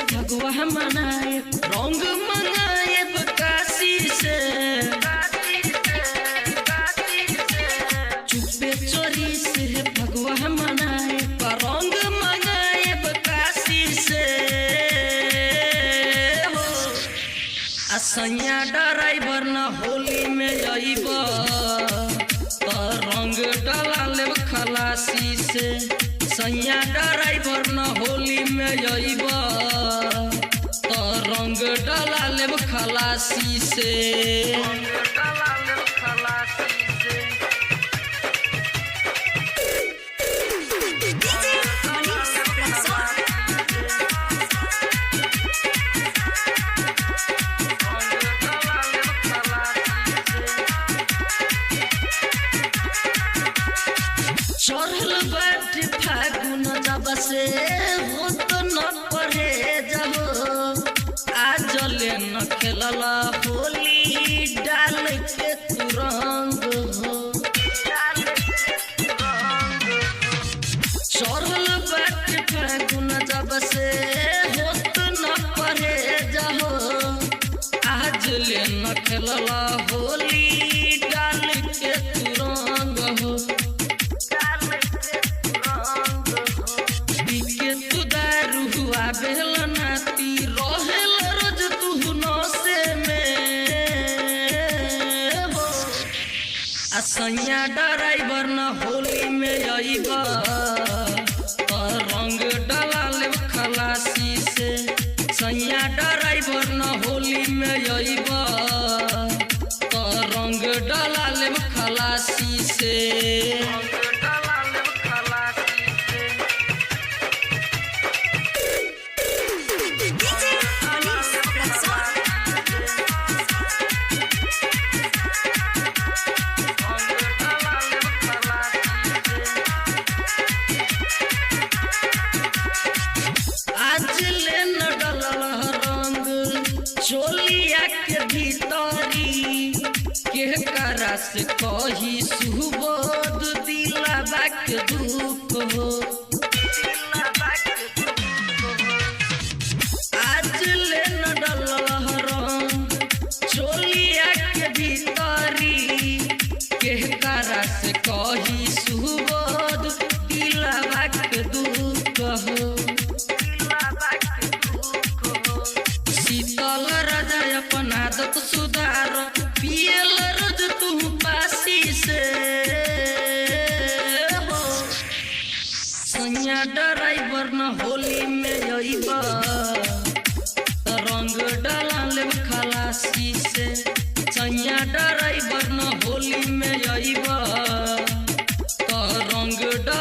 भगवा मनाए रंग मंगाए काशी से चुपे चोरी से भगवा मनाए रंग मंगाए काशी से असैया ड्राइवर न होली में आइब रंग डाला लेब खलासी से सैया ड्राइवर न होली में आइब रंग डाला लेब खलासी से चढ़ल बाट फागुन जब से हो तो न पढ़े जब आज ले न खेलला होली डाल के तू रंग हो चढ़ल बाट फागुन जब से हो तो न पढ़े जब आज ले न खेलला होली डाल के तू रंग हो बेल नाती रहेल रोज तू नशे में हो असैया ड्राइवर न होली में आइब रंग डाला लेब खलासी से सैया ड्राइवर न होली में आइब रंग डाला लेब खलासी से चोलिया के भीतरी के करा से कही सुबोध दिलावा के दुख हो आज ले न डलल रंग चोलिया के भीतरी के करा से कही सुबोध दिलावा के दुख हो शीतल राजा अपन आदत सुधार पियल रोज तू पासी से हो सैया ड्राइवर न होली में आइब रंग डाला लेब खलासी से सैया ड्राइवर न होली में आइब रंग डाला